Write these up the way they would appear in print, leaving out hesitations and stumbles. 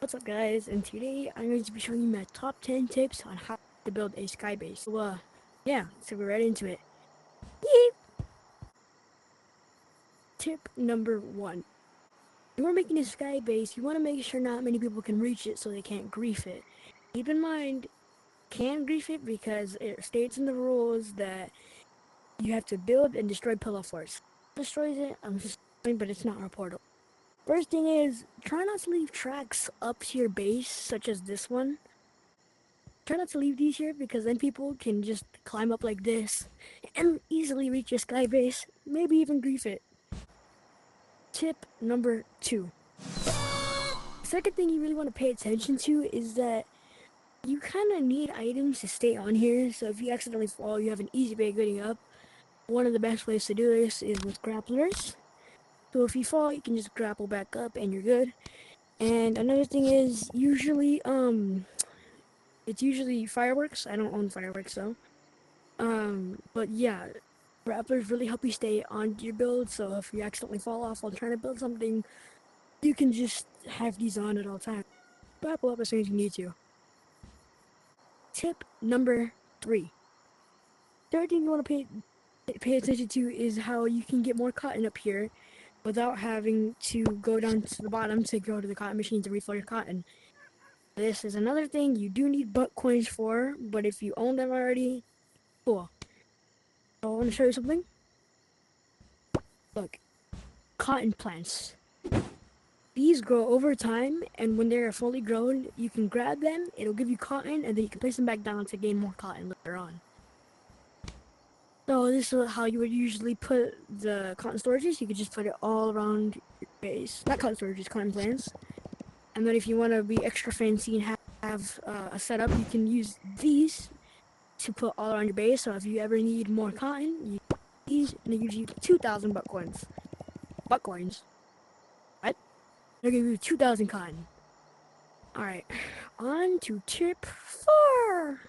What's up guys, and today I'm going to be showing you my top 10 tips on how to build a sky base. Yeah, so we're right into it. Yeep! Tip number 1. When we're making a sky base, you want to make sure not many people can reach it so they can't grief it. Keep in mind, can't grief it because it states in the rules that you have to build and destroy pillow forts. Destroys it, I'm just saying, but it's not reportable. First thing is, try not to leave tracks up to your base, such as this one. Try not to leave these here because then people can just climb up like this and easily reach your sky base, maybe even grief it. Tip number 2. Second thing you really want to pay attention to is that you kind of need items to stay on here, so if you accidentally fall, you have an easy way of getting up. One of the best ways to do this is with grapplers. So if you fall, you can just grapple back up and you're good. And another thing is it's usually fireworks. I don't own fireworks though. But yeah, grapplers really help you stay on your build, so if you accidentally fall off while trying to build something, you can just have these on at all times. Grapple up as soon as you need to. Tip number 3. Third thing you want to pay attention to is how you can get more cotton up here without having to go down to the bottom to go to the cotton machine to refill your cotton. This is another thing you do need butt coins for, but if you own them already, cool. So I want to show you something. Look, cotton plants. These grow over time, and when they're fully grown, you can grab them, it'll give you cotton, and then you can place them back down to gain more cotton later on. So this is how you would usually put the cotton storages. You could just put it all around your base. Not cotton storages, cotton plants. And then if you want to be extra fancy and have a setup, you can use these to put all around your base. So if you ever need more cotton, you use these, and they give you 2,000 butt coins. Butt coins? What? They'll give you 2,000 cotton. Alright, on to tip 4.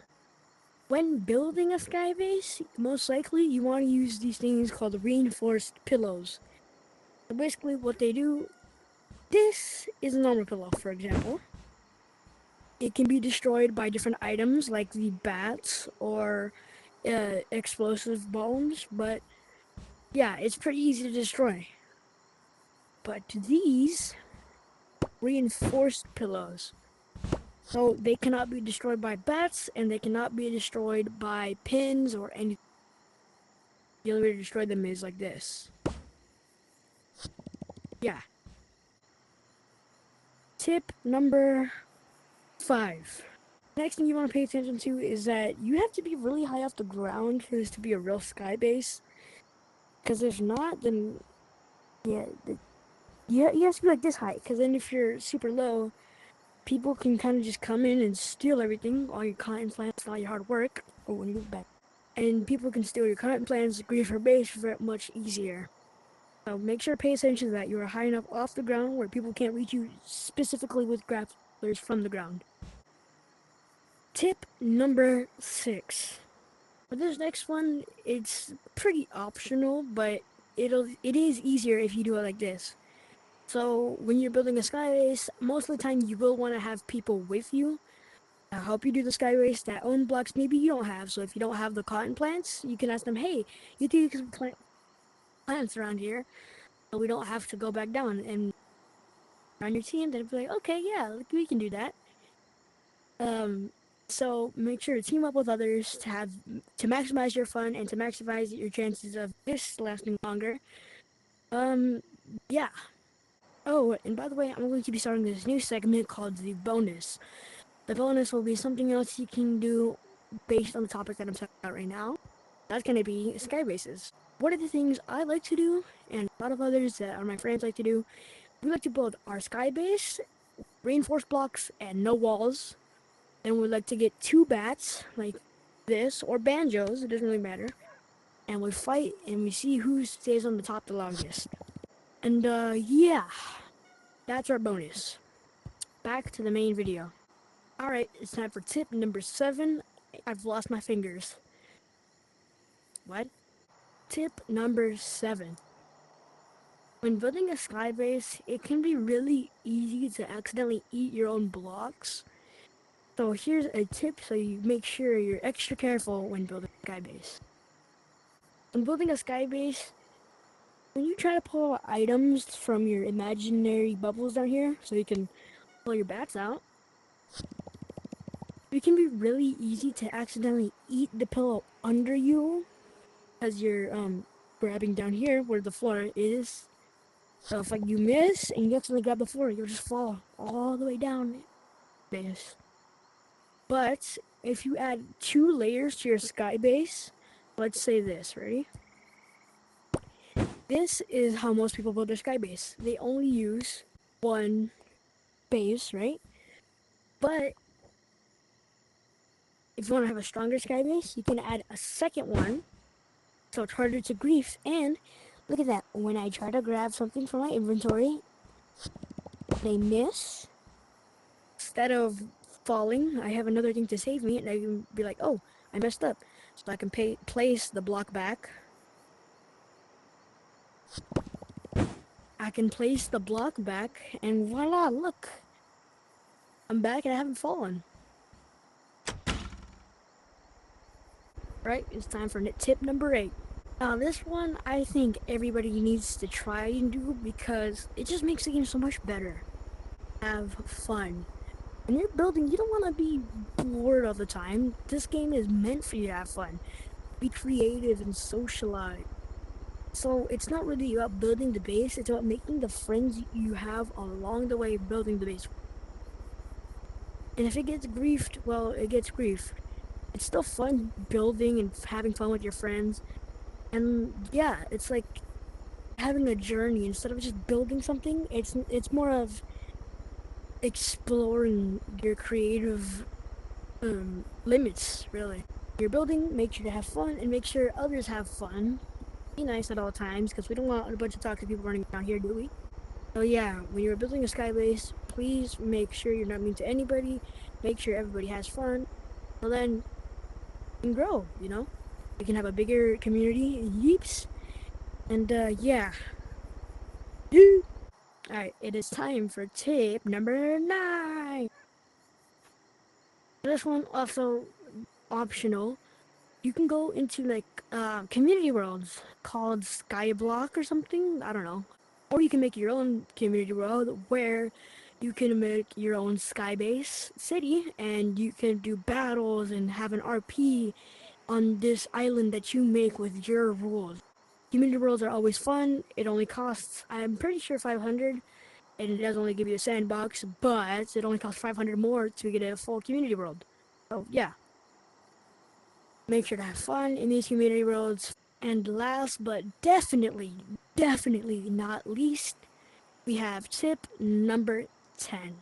When building a sky base, most likely you want to use these things called reinforced pillows. So basically what they do, this is a normal pillow, for example. It can be destroyed by different items like the bats or explosive bombs, but yeah, it's pretty easy to destroy. But these reinforced pillows, so they cannot be destroyed by bats, and they cannot be destroyed by pins or anything. The only way to destroy them is like this. Yeah. Tip number 5. Next thing you want to pay attention to is that you have to be really high off the ground for this to be a real sky base. Because if not, then yeah, you have to be like this height. Because then if you're super low, people can kind of just come in and steal everything, all your cotton plants, all your hard work. Oh, when you look back. And people can steal your cotton plants, grief your base very much easier. So make sure to pay attention to that. You are high enough off the ground where people can't reach you specifically with grapplers from the ground. Tip number 6. For this next one, it's pretty optional, but it is easier if you do it like this. So when you're building a sky base, most of the time you will want to have people with you to help you do the sky base that own blocks maybe you don't have. So if you don't have the cotton plants, you can ask them, hey, you think you can plant plants around here so we don't have to go back down, and on your team, they'd be like, okay, yeah, we can do that. Um, so make sure to team up with others to maximize your fun and to maximize your chances of this lasting longer. Um, yeah. Oh, and by the way, I'm going to be starting this new segment called the bonus. The bonus will be something else you can do based on the topic that I'm talking about right now. That's going to be sky bases. What are the things I like to do, and a lot of others that are my friends like to do? We like to build our sky base, reinforced blocks, and no walls. Then we like to get 2 bats, like this, or banjos, it doesn't really matter. And we fight, and we see who stays on the top the longest. And, yeah, that's our bonus. Back to the main video. Alright, it's time for tip number 7. I've lost my fingers. What? Tip number 7. When building a sky base, it can be really easy to accidentally eat your own blocks. So here's a tip so you make sure you're extra careful when building a sky base. When building a sky base, when you try to pull items from your imaginary bubbles down here, so you can pull your bats out, it can be really easy to accidentally eat the pillow under you as you're grabbing down here where the floor is. So if like you miss and you accidentally grab the floor, you'll just fall all the way down base. But if you add 2 layers to your sky base, let's say this, ready? This is how most people build their sky base. They only use one base, right? But if you want to have a stronger sky base, you can add a second one, so it's harder to grief. And look at that, when I try to grab something from my inventory, they miss. Instead of falling, I have another thing to save me, and I can be like, oh, I messed up. So I can place the block back. I can place the block back, and voila, look. I'm back and I haven't fallen. Right, it's time for tip number 8. Now this one, I think everybody needs to try and do because it just makes the game so much better. Have fun. When you're building, you don't want to be bored all the time. This game is meant for you to have fun. Be creative and socialize. So it's not really about building the base, it's about making the friends you have along the way building the base. And if it gets griefed, well, it gets griefed. It's still fun building and having fun with your friends. And yeah, it's like having a journey instead of just building something. It's more of exploring your creative limits, really. You're building, make sure to have fun and make sure others have fun. Be nice at all times because we don't want a bunch of toxic people running around here, do we? So yeah, when you're building a sky base, please make sure you're not mean to anybody. Make sure everybody has fun. So then you can grow, you know? You can have a bigger community, yeeps. And yeah. Alright, it is time for tip number 9. This one also optional. You can go into like community worlds called Skyblock or something. I don't know. Or you can make your own community world where you can make your own skybase city and you can do battles and have an RP on this island that you make with your rules. Community worlds are always fun. It only costs, I'm pretty sure, 500, and it does only give you a sandbox, but it only costs 500 more to get a full community world. So yeah, make sure to have fun in these community worlds. And last but definitely not least, we have tip number 10.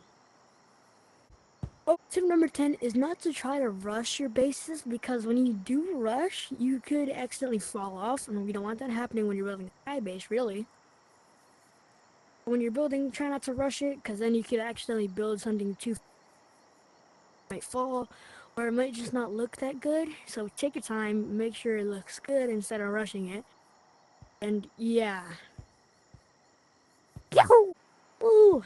Oh, tip number 10 is not to try to rush your bases because when you do rush, you could accidentally fall off, and we don't want that happening when you're building a sky base, really. When you're building, try not to rush it because then you could accidentally build something too might fall or it might just not look that good. So take your time, make sure it looks good instead of rushing it. And yeah. Yahoo! Ooh!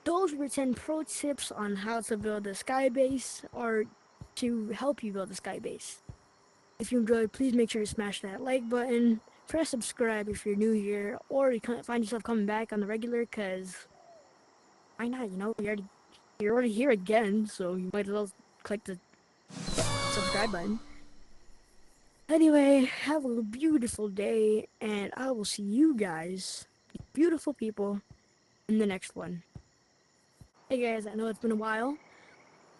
Those were 10 pro tips on how to build a sky base or to help you build a sky base. If you enjoyed, please make sure to smash that like button. Press subscribe if you're new here, or you can't find yourself coming back on the regular, because why not? You know, you're already here again, so you might as well click the subscribe button. Anyway, have a beautiful day, and I will see you guys, beautiful people, in the next one. Hey guys, I know it's been a while.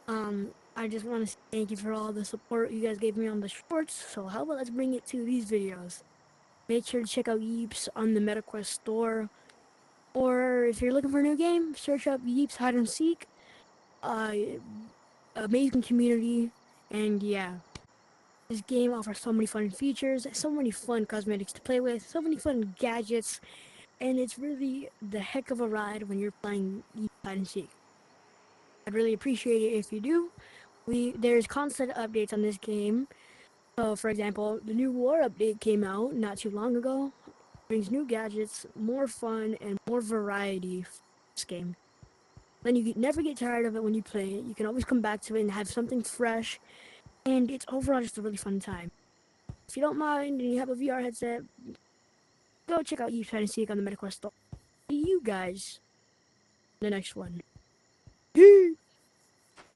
I just want to say thank you for all the support you guys gave me on the shorts. So how about let's bring it to these videos. Make sure to check out Yeeps on the MetaQuest store. Or if you're looking for a new game, search up Yeeps Hide and Seek. Uh, Amazing community. And yeah, this game offers so many fun features, so many fun cosmetics to play with, so many fun gadgets. And it's really the heck of a ride when you're playing Yeeps Hide and Seek. I'd really appreciate it if you do. There's constant updates on this game. For example, the new war update came out not too long ago. brings new gadgets, more fun, and more variety for this game. Then you never get tired of it when you play it. You can always come back to it and have something fresh, and it's overall just a really fun time. If you don't mind and you have a VR headset, go check out Yeeps and Seek on the MetaQuest store. See you guys in the next one. Peace!